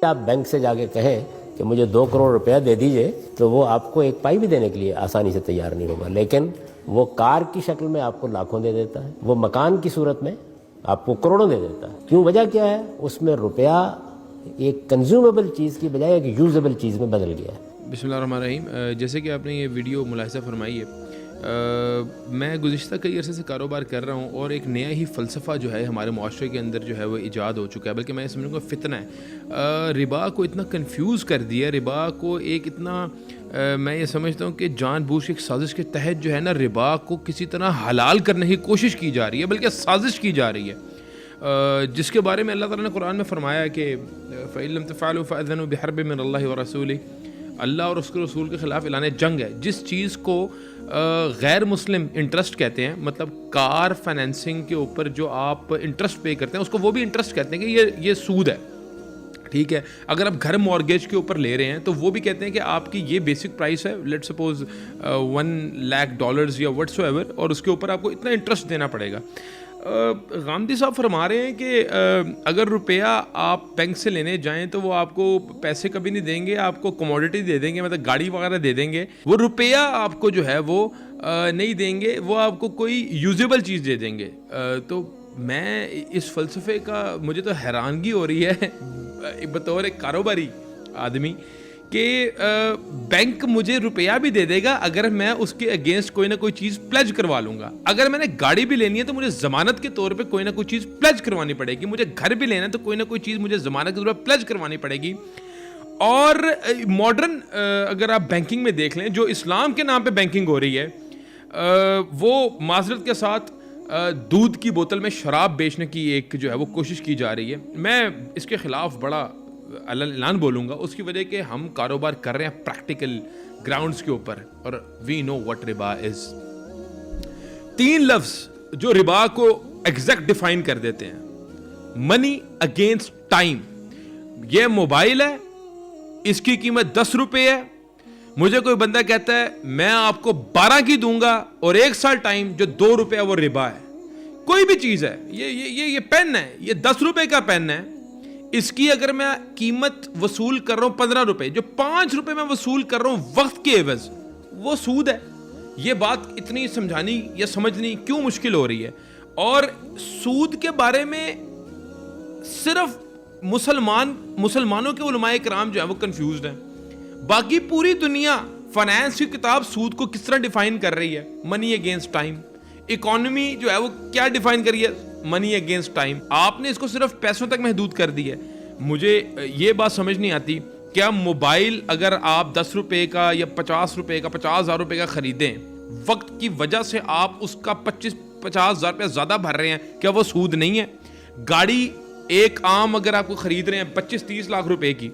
آپ بینک سے جا کے کہیں کہ مجھے 2 کروڑ روپیہ دے دیجئے تو وہ آپ کو ایک پائی بھی دینے کے لیے آسانی سے تیار نہیں ہوگا، لیکن وہ کار کی شکل میں آپ کو لاکھوں دے دیتا ہے، وہ مکان کی صورت میں آپ کو کروڑوں دے دیتا ہے. کیوں؟ وجہ کیا ہے؟ اس میں روپیہ ایک کنزیومیبل چیز کی بجائے ایک یوزیبل چیز میں بدل گیا ہے. بسم اللہ الرحمن الرحیم. جیسے کہ آپ نے یہ ویڈیو ملاحظہ فرمائی ہے، میں گزشتہ کئی عرصے سے کاروبار کر رہا ہوں اور ایک نیا ہی فلسفہ جو ہے ہمارے معاشرے کے اندر جو ہے وہ ایجاد ہو چکا ہے، بلکہ میں سمجھوں گا فتنہ ہے. ربا کو اتنا کنفیوز کر دیا، ربا کو ایک اتنا میں یہ سمجھتا ہوں کہ جان بوجھ کے ایک سازش کے تحت جو ہے نا ربا کو کسی طرح حلال کرنے کی کوشش کی جا رہی ہے، بلکہ سازش کی جا رہی ہے، جس کے بارے میں اللہ تعالیٰ نے قرآن میں فرمایا کہ فَإِن لَمْ تَفْعَلُوا فَأَذِنُوا بِحَرْبٍ مِّنَ اللَّهِ وَرَسُولِهِ. اللہ اور اس کے رسول کے خلاف اعلان جنگ ہے. جس چیز کو غیر مسلم انٹرسٹ کہتے ہیں، مطلب کار فائنینسنگ کے اوپر جو آپ انٹرسٹ پے کرتے ہیں اس کو وہ بھی انٹرسٹ کہتے ہیں کہ یہ سود ہے. ٹھیک ہے، اگر آپ گھر مارگیج کے اوپر لے رہے ہیں تو وہ بھی کہتے ہیں کہ آپ کی یہ بیسک پرائس ہے، لیٹ سپوز $1,00,000 یا وٹس ایور، اور اس کے اوپر آپ کو اتنا انٹرسٹ دینا پڑے گا. غامدی صاحب فرما رہے ہیں کہ اگر روپیہ آپ بینک سے لینے جائیں تو وہ آپ کو پیسے کبھی نہیں دیں گے، آپ کو کموڈٹی دے دیں گے، مطلب گاڑی وغیرہ دے دیں گے. وہ روپیہ آپ کو جو ہے وہ نہیں دیں گے، وہ آپ کو کوئی یوزیبل چیز دے دیں گے. تو میں اس فلسفے کا مجھے تو حیرانگی ہو رہی ہے بطور ایک کاروباری آدمی کہ بینک مجھے روپیہ بھی دے دے گا اگر میں اس کے اگینسٹ کوئی نہ کوئی چیز پلیج کروا لوں گا. اگر میں نے گاڑی بھی لینی ہے تو مجھے ضمانت کے طور پہ کوئی نہ کوئی چیز پلیج کروانی پڑے گی. مجھے گھر بھی لینا ہے تو کوئی نہ کوئی چیز مجھے ضمانت کے طور پہ پلیج کروانی پڑے گی. اور ماڈرن اگر آپ بینکنگ میں دیکھ لیں، جو اسلام کے نام پہ بینکنگ ہو رہی ہے، وہ معذرت کے ساتھ دودھ کی بوتل میں شراب بیچنے کی ایک جو ہے وہ کوشش کی جا رہی ہے. میں اس کے خلاف بڑا اعلان بولوں گا، اس کی وجہ کہ ہم کاروبار کر رہے ہیں پریکٹیکل گراؤنڈز کے اوپر، اور وی نو واٹ ربا از. 3 لفظ جو ربا کو ایگزیکٹ ڈیفائن کر دیتے ہیں: منی اگینسٹ ٹائم. یہ موبائل ہے، اس کی قیمت 10 روپے ہے، مجھے کوئی بندہ کہتا ہے میں آپ کو 12 کی دوں گا اور 1 سال ٹائم، جو 2 روپے وہ ربا ہے. کوئی بھی چیز ہے، یہ پین ہے، یہ 10 روپے کا پین ہے، اس کی اگر میں قیمت وصول کر رہا ہوں 15 روپے، جو 5 روپے میں وصول کر رہا ہوں وقت کے عوض، وہ سود ہے. یہ بات اتنی سمجھانی یا سمجھنی کیوں مشکل ہو رہی ہے؟ اور سود کے بارے میں صرف مسلمانوں کے علماء کرام جو ہیں وہ کنفیوزڈ ہیں. باقی پوری دنیا فائنانس کی کتاب سود کو کس طرح ڈیفائن کر رہی ہے؟ منی اگینسٹ ٹائم. اکانومی جو ہے وہ کیا ڈیفائن کری ہے؟ منی اگینسٹ ٹائم. آپ نے اس کو صرف پیسوں تک محدود کر دی ہے. مجھے یہ بات سمجھ نہیں آتی، کیا موبائل اگر آپ 10 روپے کا یا 50 روپے کا 50,000 روپے کا خریدیں، وقت کی وجہ سے آپ اس کا 50,000 روپے زیادہ بھر رہے ہیں، کیا وہ سود نہیں ہے؟ گاڑی ایک عام اگر آپ کو خرید رہے ہیں 25-30 لاکھ روپے کی،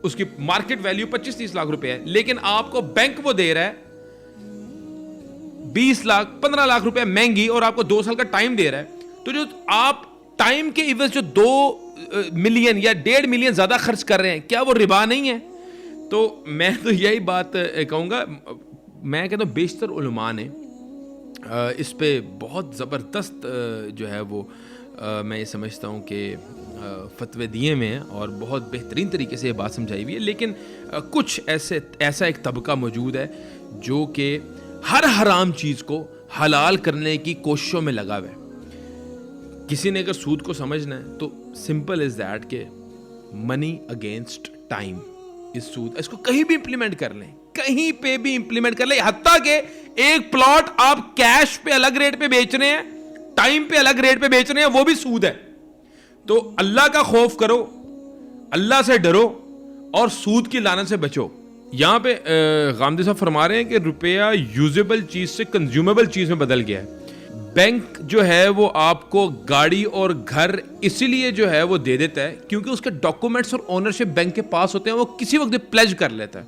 اس کی مارکیٹ ویلیو 25-30 لاکھ روپے ہے، لیکن آپ کو بینک وہ دے رہا ہے 20 لاکھ 15 لاکھ روپے مہنگی، اور آپ کو 2 سال کا ٹائم دے رہا ہے. تو جو آپ ٹائم کے عوض جو 2 ملین یا 1.5 ملین زیادہ خرچ کر رہے ہیں، کیا وہ ربا نہیں ہے؟ تو میں تو یہی بات کہوں گا، میں کہتا ہوں بیشتر علماء نے اس پہ بہت زبردست جو ہے وہ میں یہ سمجھتا ہوں کہ فتوے دیے میں ہیں اور بہت بہترین طریقے سے یہ بات سمجھائی ہوئی ہے. لیکن کچھ ایسا ایک طبقہ موجود ہے جو کہ ہر حرام چیز کو حلال کرنے کی کوششوں میں لگا ہوا ہے. کسی نے اگر سود کو سمجھنا ہے تو سمپل از دیٹ کہ منی اگینسٹ ٹائم از سود. اس کو کہیں بھی امپلیمنٹ کر لیں، کہیں پہ بھی امپلیمنٹ کر لیں، حتیٰ کہ ایک پلاٹ آپ کیش پہ الگ ریٹ پہ بیچ رہے ہیں، ٹائم پہ الگ ریٹ پہ بیچ رہے ہیں، وہ بھی سود ہے. تو اللہ کا خوف کرو، اللہ سے ڈرو اور سود کی لعنت سے بچو. یہاں پہ غامدی صاحب فرما رہے ہیں کہ روپیہ یوزیبل چیز سے کنزیومیبل چیز میں بدل گیا ہے. بینک جو ہے وہ آپ کو گاڑی اور گھر اسی لیے جو ہے وہ دے دیتا ہے کیونکہ اس کے ڈاکومنٹس اور اونرشپ بینک کے پاس ہوتے ہیں، وہ کسی وقت پلیج کر لیتا ہے.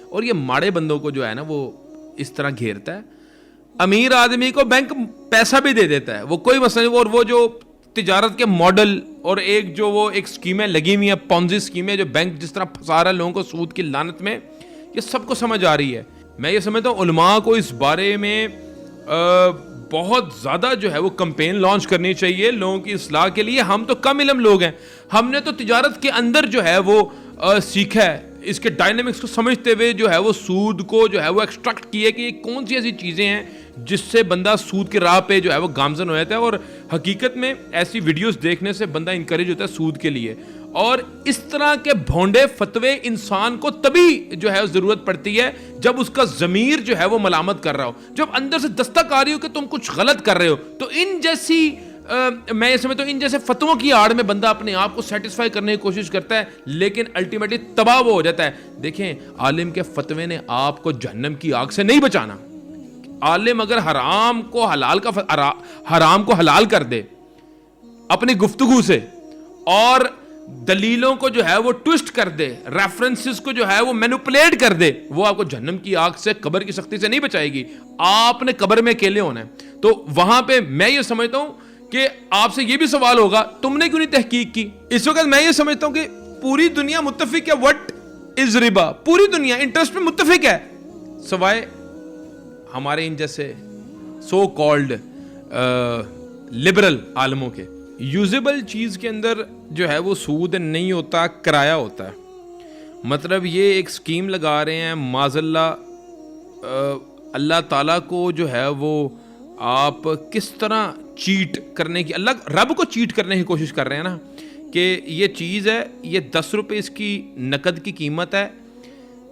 اور یہ ماڑے بندوں کو جو ہے نا وہ اس طرح گھیرتا ہے. امیر آدمی کو بینک پیسہ بھی دے دیتا ہے، وہ کوئی مسئلہ نہیں. اور وہ جو تجارت کے ماڈل اور ایک جو وہ ایک اسکیمیں لگی ہوئی ہیں، پونزی اسکیمیں، جو بینک جس طرح پھنسا رہا ہے لوگوں کو سود کی لعنت میں، یہ سب کو سمجھ آ رہی ہے. میں یہ سمجھتا ہوں علماء کو اس بارے میں بہت زیادہ جو ہے وہ کمپین لانچ کرنی چاہیے لوگوں کی اصلاح کے لیے. ہم تو کم علم لوگ ہیں, ہم نے تو تجارت کے اندر جو ہے وہ سیکھا ہے, اس کے ڈائنامکس کو سمجھتے ہوئے جو ہے وہ سود کو جو ہے وہ ایکسٹریکٹ کیے کہ یہ کون سی ایسی چیزیں ہیں جس سے بندہ سود کے راہ پہ جو ہے وہ گامزن ہو جاتا ہے. اور حقیقت میں ایسی ویڈیوز دیکھنے سے بندہ انکریج ہوتا ہے سود کے لیے. اور اس طرح کے بھونڈے فتوے انسان کو تبھی جو ہے ضرورت پڑتی ہے جب اس کا ضمیر جو ہے وہ ملامت کر رہا ہو, جب اندر سے دستک آ رہی ہو کہ تم کچھ غلط کر رہے ہو. تو ان جیسی میں یہ سمجھتا ہوں ان جیسے فتووں کی آڑ میں بندہ اپنے آپ کو سیٹسفائی کرنے کی کوشش کرتا ہے, لیکن الٹیمیٹلی تباہ وہ ہو جاتا ہے. دیکھیں, عالم کے فتوے نے آپ کو جہنم کی آگ سے نہیں بچانا. عالم اگر حرام کو حلال کر دے اپنی گفتگو سے, اور دلیلوں کو جو ہے وہ ٹوسٹ کر دے, ریفرنسز کو جو ہے وہ مینوپولیٹ کر دے, وہ آپ کو جہنم کی آگ سے, قبر کی سختی سے نہیں بچائے گی. آپ نے قبر میں اکیلے ہونا ہے. تو وہاں پہ میں یہ سمجھتا ہوں کہ آپ سے یہ بھی سوال ہوگا تم نے کیوں نہیں تحقیق کی. اس وقت میں یہ سمجھتا ہوں کہ پوری دنیا متفق ہے وٹ از ربا, پوری دنیا انٹرسٹ میں متفق ہے, سوائے ہمارے ان جیسے سو کالڈ لبرل عالموں کے. یوزیبل چیز کے اندر جو ہے وہ سود نہیں ہوتا, کرایہ ہوتا ہے. مطلب یہ ایک سکیم لگا رہے ہیں معاذ اللہ تعالیٰ کو جو ہے وہ آپ کس طرح چیٹ کرنے کی, اللہ رب کو چیٹ کرنے کی کوشش کر رہے ہیں نا, کہ یہ چیز ہے, یہ 10 روپے اس کی نقد کی قیمت ہے,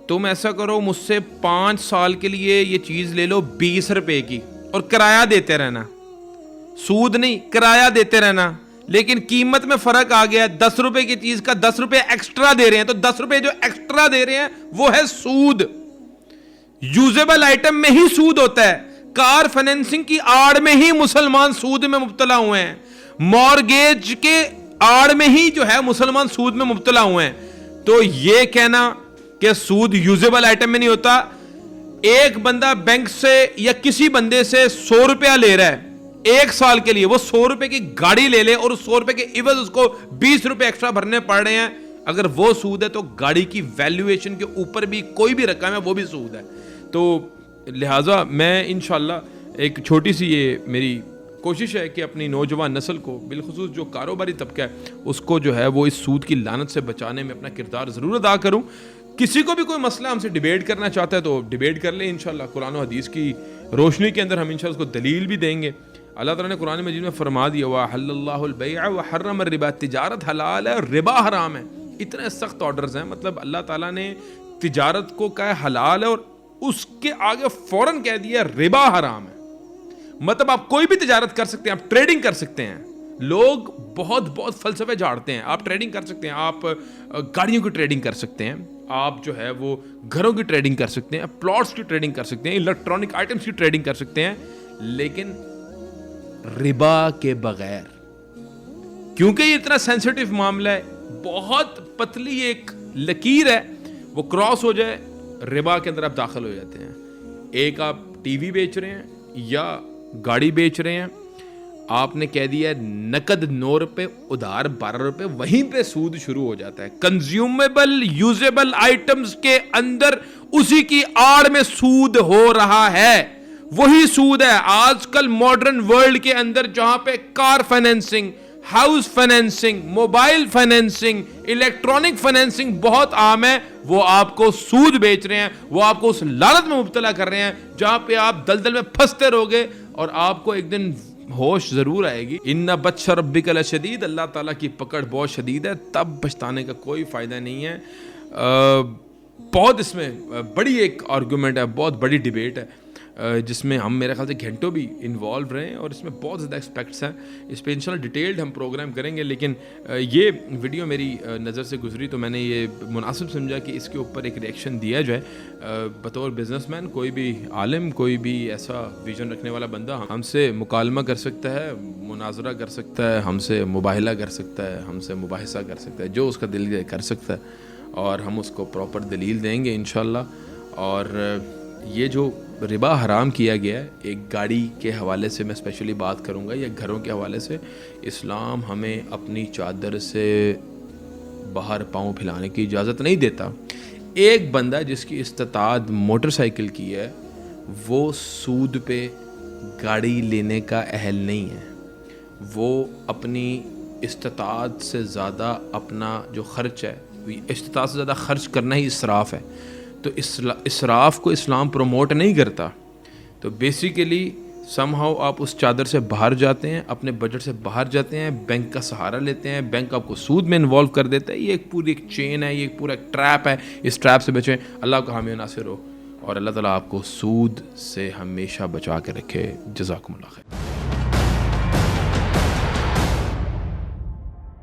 تم ایسا کرو مجھ سے 5 سال کے لیے یہ چیز لے لو 20 روپے کی, اور کرایہ دیتے رہنا, سود نہیں کرایہ دیتے رہنا. لیکن قیمت میں فرق آ گیا, 10 روپے کی چیز کا 10 روپے ایکسٹرا دے رہے ہیں, تو 10 روپے جو ایکسٹرا دے رہے ہیں وہ ہے سود. یوزیبل آئٹم میں ہی سود ہوتا ہے. کار فائنینسنگ کی آڑ میں ہی مسلمان سود میں مبتلا ہوئے ہیں, مارگیج کے آڑ میں ہی جو ہے مسلمان سود میں مبتلا ہوئے ہیں. تو یہ کہنا کہ سود یوزیبل آئٹم میں نہیں ہوتا, ایک بندہ بینک سے یا کسی بندے سے 100 روپیہ لے رہا ہے 1 سال کے لیے, وہ 100 روپے کی گاڑی لے لے اور اس 100 روپے کے عوض اس کو 20 روپے ایکسٹرا بھرنے پڑ رہے ہیں, اگر وہ سود ہے تو گاڑی کی ویلیویشن کے اوپر بھی کوئی بھی رقم ہے وہ بھی سود ہے. تو لہٰذا میں انشاءاللہ ایک چھوٹی سی یہ میری کوشش ہے کہ اپنی نوجوان نسل کو, بالخصوص جو کاروباری طبقہ ہے, اس کو جو ہے وہ اس سود کی لعنت سے بچانے میں اپنا کردار ضرور ادا کروں. کسی کو بھی کوئی مسئلہ ہم سے ڈیبیٹ کرنا چاہتا ہے تو ڈیبیٹ کر لیں انشاءاللہ. قرآن و حدیث کی روشنی کے اندر ہم انشاءاللہ اس کو دلیل بھی دیں گے. اللہ تعالیٰ نے قرآن مجید میں فرما دیا وَأَحَلَّ اللَّهُ الْبَيْعَ وَحَرَّمَ الرِّبَا, تجارت حلال ہے اور ربا حرام ہے. اتنے سخت آرڈرز ہیں, مطلب اللہ تعالیٰ نے تجارت کو کہا حلال ہے اور اس کے آگے فوراً کہہ دیا ربا حرام ہے. مطلب آپ کوئی بھی تجارت کر سکتے ہیں, آپ ٹریڈنگ کر سکتے ہیں. لوگ بہت فلسفے جھاڑتے ہیں, آپ ٹریڈنگ کر سکتے ہیں, آپ گاڑیوں کی ٹریڈنگ کر سکتے ہیں, آپ جو ہے وہ گھروں کی ٹریڈنگ کر سکتے ہیں, پلاٹس کی ٹریڈنگ کر سکتے ہیں, الیکٹرانک آئٹمس کی ٹریڈنگ کر سکتے ہیں, لیکن ربا کے بغیر. کیونکہ یہ اتنا سینسیٹیو معاملہ ہے, بہت پتلی ایک لکیر ہے, وہ کراس ہو جائے ربا کے اندر آپ داخل ہو جاتے ہیں. ایک آپ ٹی وی بیچ رہے ہیں یا گاڑی بیچ رہے ہیں, آپ نے کہہ دیا نقد 9 روپے, ادھار 12 روپے, وہیں پہ سود شروع ہو جاتا ہے. کنزیومیبل یوزیبل آئٹمز کے اندر اسی کی آڑ میں سود ہو رہا ہے, وہی سود ہے. آج کل ماڈرن ورلڈ کے اندر جہاں پہ car financing, house financing, mobile financing, electronic financing بہت عام ہے, وہ آپ کو سود بیچ رہے ہیں, وہ آپ کو اس لعنت میں مبتلا کر رہے ہیں جہاں پہ آپ دلدل میں پھنستے رہو گے اور آپ کو ایک دن ہوش ضرور آئے گی. ان بطش ربک لشدید, اللہ تعالیٰ کی پکڑ بہت شدید ہے, تب پچھتانے کا کوئی فائدہ نہیں ہے. بہت اس میں بڑی ایک آرگومنٹ ہے, بہت بڑی ڈیبیٹ ہے, جس میں ہم میرے خیال سے گھنٹوں بھی انوالو رہے ہیں, اور اس میں بہت زیادہ ایکسپیکٹس ہیں. اس پہ انشاءاللہ ڈیٹیلڈ ہم پروگرام کریں گے, لیکن یہ ویڈیو میری نظر سے گزری تو میں نے یہ مناسب سمجھا کہ اس کے اوپر ایک ریئیکشن دیا جائے. بطور بزنس مین کوئی بھی عالم, کوئی بھی ایسا ویژن رکھنے والا بندہ ہم سے مکالمہ کر سکتا ہے, مناظرہ کر سکتا ہے, ہم سے مباہلہ کر سکتا ہے, ہم سے مباحثہ کر سکتا ہے, جو اس کا دل کر سکتا ہے, اور ہم اس کو پراپر دلیل دیں گے انشاءاللہ. اور یہ جو ربا حرام کیا گیا ہے, ایک گاڑی کے حوالے سے میں اسپیشلی بات کروں گا یا گھروں کے حوالے سے, اسلام ہمیں اپنی چادر سے باہر پاؤں پھیلانے کی اجازت نہیں دیتا. ایک بندہ جس کی استطاعت موٹر سائیکل کی ہے وہ سود پہ گاڑی لینے کا اہل نہیں ہے، وہ اپنی استطاعت سے زیادہ اپنا جو خرچ ہے، استطاعت سے زیادہ خرچ کرنا ہی اسراف ہے. تو اسراف کو اسلام پروموٹ نہیں کرتا. تو بیسیکلی سم ہاؤ آپ اس چادر سے باہر جاتے ہیں، اپنے بجٹ سے باہر جاتے ہیں، بینک کا سہارا لیتے ہیں، بینک آپ کو سود میں انوالو کر دیتا ہے. یہ ایک پوری ایک چین ہے، یہ ایک پورا ایک ٹریپ ہے. اس ٹریپ سے بچیں. اللہ کا حامی و ناصر ہو، اور اللہ تعالیٰ آپ کو سود سے ہمیشہ بچا کے رکھے. جزاکم اللہ خیر.